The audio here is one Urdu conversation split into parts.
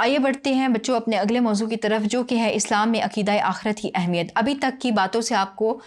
آئیے بڑھتے ہیں بچوں اپنے اگلے موضوع کی طرف، جو کہ ہے اسلام میں عقیدہ آخرت کی اہمیت۔ ابھی تک کی باتوں سے آپ کو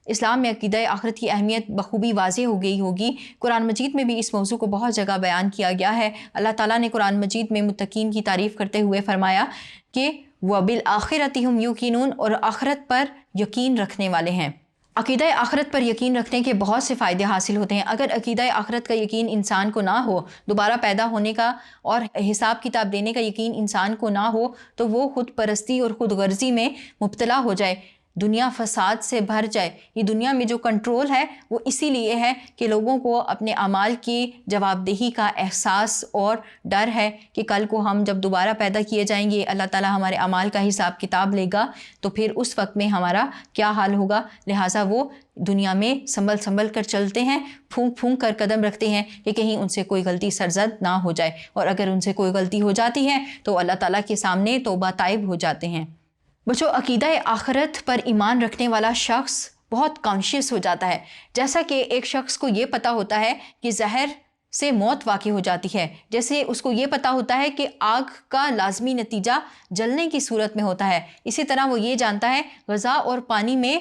اسلام میں عقیدہ آخرت کی اہمیت بخوبی واضح ہو گئی ہوگی۔ قرآن مجید میں بھی اس موضوع کو بہت جگہ بیان کیا گیا ہے۔ اللہ تعالیٰ نے قرآن مجید میں متقین کی تعریف کرتے ہوئے فرمایا کہ وَبِالْآخِرَةِ هُمْ يُوقِنُونَ، اور آخرت پر یقین رکھنے والے ہیں۔ عقیدہ آخرت پر یقین رکھنے کے بہت سے فائدے حاصل ہوتے ہیں۔ اگر عقیدہ آخرت کا یقین انسان کو نہ ہو، دوبارہ پیدا ہونے کا اور حساب کتاب دینے کا یقین انسان کو نہ ہو، تو وہ خود پرستی اور خود غرضی میں مبتلا ہو جائے، دنیا فساد سے بھر جائے۔ یہ دنیا میں جو کنٹرول ہے وہ اسی لیے ہے کہ لوگوں کو اپنے اعمال کی جواب دہی کا احساس اور ڈر ہے کہ کل کو ہم جب دوبارہ پیدا کیے جائیں گے، اللہ تعالیٰ ہمارے اعمال کا حساب کتاب لے گا، تو پھر اس وقت میں ہمارا کیا حال ہوگا۔ لہٰذا وہ دنیا میں سنبھل کر چلتے ہیں، پھونک کر قدم رکھتے ہیں کہ کہیں ان سے کوئی غلطی سرزد نہ ہو جائے، اور اگر ان سے کوئی غلطی ہو جاتی ہے تو اللہ تعالیٰ کے سامنے توبہ طائب ہو جاتے ہیں۔ بچوں، عقیدہ آخرت پر ایمان رکھنے والا شخص بہت کانشیس ہو جاتا ہے۔ جیسا کہ ایک شخص کو یہ پتہ ہوتا ہے کہ زہر سے موت واقع ہو جاتی ہے، جیسے اس کو یہ پتہ ہوتا ہے کہ آگ کا لازمی نتیجہ جلنے کی صورت میں ہوتا ہے، اسی طرح وہ یہ جانتا ہے غذا اور پانی میں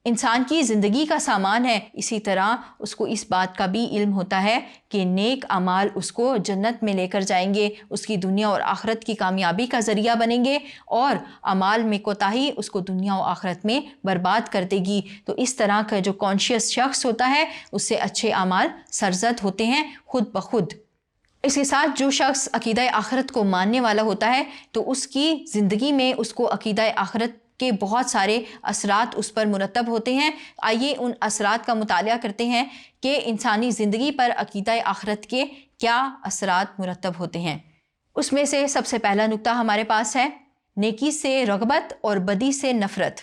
انسان کی زندگی کا سامان ہے۔ اسی طرح اس کو اس بات کا بھی علم ہوتا ہے کہ نیک اعمال اس کو جنت میں لے کر جائیں گے، اس کی دنیا اور آخرت کی کامیابی کا ذریعہ بنیں گے، اور اعمال میں کوتاہی اس کو دنیا و آخرت میں برباد کر دے گی۔ تو اس طرح کا جو کانشیس شخص ہوتا ہے اس سے اچھے اعمال سرزد ہوتے ہیں خود بخود۔ اس کے ساتھ جو شخص عقیدہ آخرت کو ماننے والا ہوتا ہے تو اس کی زندگی میں اس کو عقیدہ آخرت کے بہت سارے اثرات اس پر مرتب ہوتے ہیں۔ آئیے ان اثرات کا مطالعہ کرتے ہیں کہ انسانی زندگی پر عقیدہ آخرت کے کیا اثرات مرتب ہوتے ہیں۔ اس میں سے سب سے پہلا نقطہ ہمارے پاس ہے نیکی سے رغبت اور بدی سے نفرت۔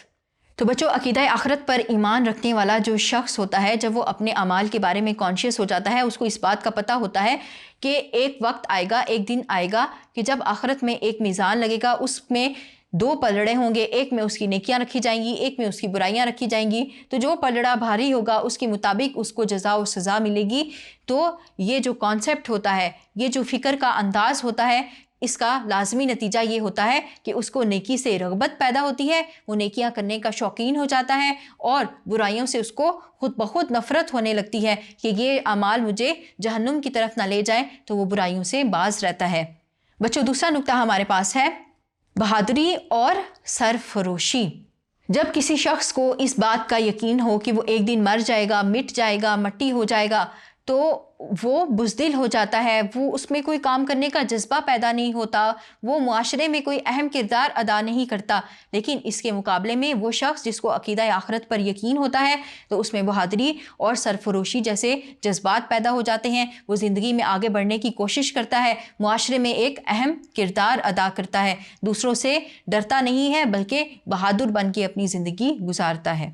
تو بچوں، عقیدہ آخرت پر ایمان رکھنے والا جو شخص ہوتا ہے، جب وہ اپنے اعمال کے بارے میں کانشیس ہو جاتا ہے، اس کو اس بات کا پتہ ہوتا ہے کہ ایک وقت آئے گا، ایک دن آئے گا کہ جب آخرت میں ایک میزان لگے گا، اس میں دو پلڑے ہوں گے، ایک میں اس کی نیکیاں رکھی جائیں گی، ایک میں اس کی برائیاں رکھی جائیں گی۔ تو جو پلڑا بھاری ہوگا اس کے مطابق اس کو جزا و سزا ملے گی۔ تو یہ جو کانسیپٹ ہوتا ہے، یہ جو فکر کا انداز ہوتا ہے، اس کا لازمی نتیجہ یہ ہوتا ہے کہ اس کو نیکی سے رغبت پیدا ہوتی ہے، وہ نیکیاں کرنے کا شوقین ہو جاتا ہے، اور برائیوں سے اس کو خود بخود نفرت ہونے لگتی ہے کہ یہ اعمال مجھے جہنم کی طرف نہ لے جائیں، تو وہ برائیوں سے باز رہتا ہے۔ بچوں، دوسرا نقطہ ہمارے پاس ہے بہادری اور سرفروشی۔ جب کسی شخص کو اس بات کا یقین ہو کہ وہ ایک دن مر جائے گا، مٹ جائے گا، مٹی ہو جائے گا، تو وہ بزدل ہو جاتا ہے، وہ اس میں کوئی کام کرنے کا جذبہ پیدا نہیں ہوتا، وہ معاشرے میں کوئی اہم کردار ادا نہیں کرتا۔ لیکن اس کے مقابلے میں وہ شخص جس کو عقیدہ آخرت پر یقین ہوتا ہے، تو اس میں بہادری اور سرفروشی جیسے جذبات پیدا ہو جاتے ہیں، وہ زندگی میں آگے بڑھنے کی کوشش کرتا ہے، معاشرے میں ایک اہم کردار ادا کرتا ہے، دوسروں سے ڈرتا نہیں ہے بلکہ بہادر بن کے اپنی زندگی گزارتا ہے۔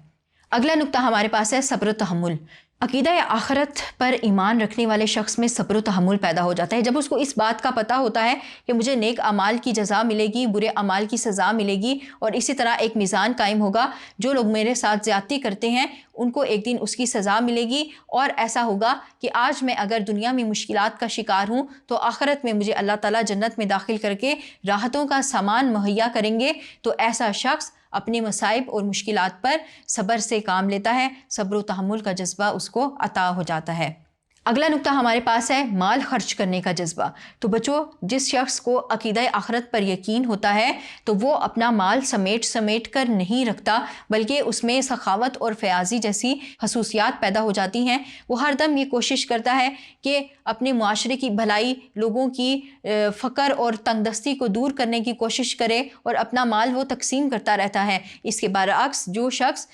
اگلا نقطہ ہمارے پاس ہے صبر و تحمل۔ عقیدہ آخرت پر ایمان رکھنے والے شخص میں صبر و تحمل پیدا ہو جاتا ہے۔ جب اس کو اس بات کا پتہ ہوتا ہے کہ مجھے نیک اعمال کی جزا ملے گی، برے اعمال کی سزا ملے گی، اور اسی طرح ایک میزان قائم ہوگا، جو لوگ میرے ساتھ زیادتی کرتے ہیں ان کو ایک دن اس کی سزا ملے گی، اور ایسا ہوگا کہ آج میں اگر دنیا میں مشکلات کا شکار ہوں تو آخرت میں مجھے اللہ تعالیٰ جنت میں داخل کر کے راحتوں کا سامان مہیا کریں گے۔ تو ایسا شخص اپنے مصائب اور مشکلات پر صبر سے کام لیتا ہے، صبر و تحمل کا جذبہ اس کو عطا ہو جاتا ہے۔ اگلا نقطہ ہمارے پاس ہے مال خرچ کرنے کا جذبہ۔ تو بچوں، جس شخص کو عقیدہ آخرت پر یقین ہوتا ہے تو وہ اپنا مال سمیٹ کر نہیں رکھتا، بلکہ اس میں سخاوت اور فیاضی جیسی خصوصیات پیدا ہو جاتی ہیں۔ وہ ہر دم یہ کوشش کرتا ہے کہ اپنے معاشرے کی بھلائی، لوگوں کی فقر اور تنگ دستی کو دور کرنے کی کوشش کرے، اور اپنا مال وہ تقسیم کرتا رہتا ہے۔ اس کے برعکس جو شخص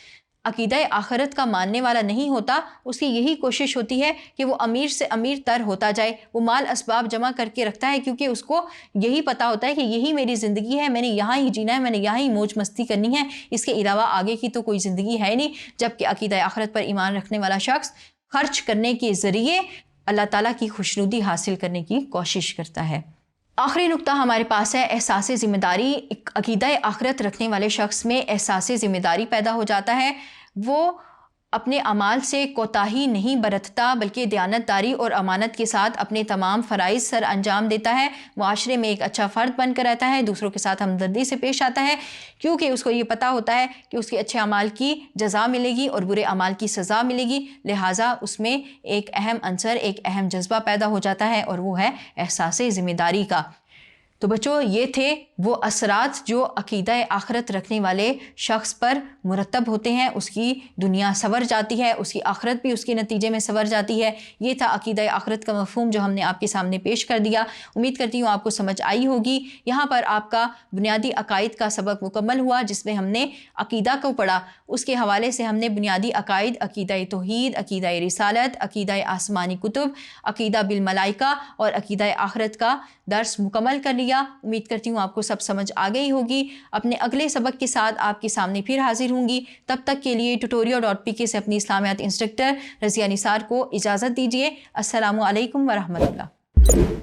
عقیدہ آخرت کا ماننے والا نہیں ہوتا، اس کی یہی کوشش ہوتی ہے کہ وہ امیر سے امیر تر ہوتا جائے، وہ مال اسباب جمع کر کے رکھتا ہے، کیونکہ اس کو یہی پتہ ہوتا ہے کہ یہی میری زندگی ہے، میں نے یہاں ہی جینا ہے، میں نے یہاں ہی موج مستی کرنی ہے، اس کے علاوہ آگے کی تو کوئی زندگی ہے نہیں۔ جبکہ عقیدہ آخرت پر ایمان رکھنے والا شخص خرچ کرنے کے ذریعے اللہ تعالیٰ کی خوشنودی حاصل کرنے کی کوشش کرتا ہے۔ آخری نقطہ ہمارے پاس ہے احساس ذمہ داری۔ عقیدہ آخرت رکھنے والے شخص میں احساس ذمہ داری پیدا ہو جاتا ہے، وہ اپنے اعمال سے کوتاہی نہیں برتتا بلکہ دیانتداری اور امانت کے ساتھ اپنے تمام فرائض سر انجام دیتا ہے، معاشرے میں ایک اچھا فرد بن کر رہتا ہے، دوسروں کے ساتھ ہمدردی سے پیش آتا ہے، کیونکہ اس کو یہ پتہ ہوتا ہے کہ اس کے اچھے اعمال کی جزا ملے گی اور برے اعمال کی سزا ملے گی، لہٰذا اس میں ایک اہم عنصر، ایک اہم جذبہ پیدا ہو جاتا ہے اور وہ ہے احساس ذمہ داری کا۔ تو بچوں، یہ تھے وہ اثرات جو عقیدہ آخرت رکھنے والے شخص پر مرتب ہوتے ہیں، اس کی دنیا سنور جاتی ہے، اس کی آخرت بھی اس کے نتیجے میں سنور جاتی ہے۔ یہ تھا عقیدہ آخرت کا مفہوم جو ہم نے آپ کے سامنے پیش کر دیا۔ امید کرتی ہوں آپ کو سمجھ آئی ہوگی۔ یہاں پر آپ کا بنیادی عقائد کا سبق مکمل ہوا، جس میں ہم نے عقیدہ کو پڑھا۔ اس کے حوالے سے ہم نے بنیادی عقائد، عقیدہ توحید، عقیدہ رسالت، عقیدہ آسمانی کتب، عقیدہ بالملائکہ اور عقیدہ آخرت کا درس مکمل کر لیا۔ امید کرتی ہوں آپ کو سب سمجھ آ گئی ہوگی۔ اپنے اگلے سبق کے ساتھ آپ کے سامنے پھر حاضر ہوں گی۔ تب تک کے لیے tutorial.pk سے اپنی اسلامیات انسٹرکٹر رضیہ نثار کو اجازت دیجیے۔ السلام علیکم ورحمۃ اللہ۔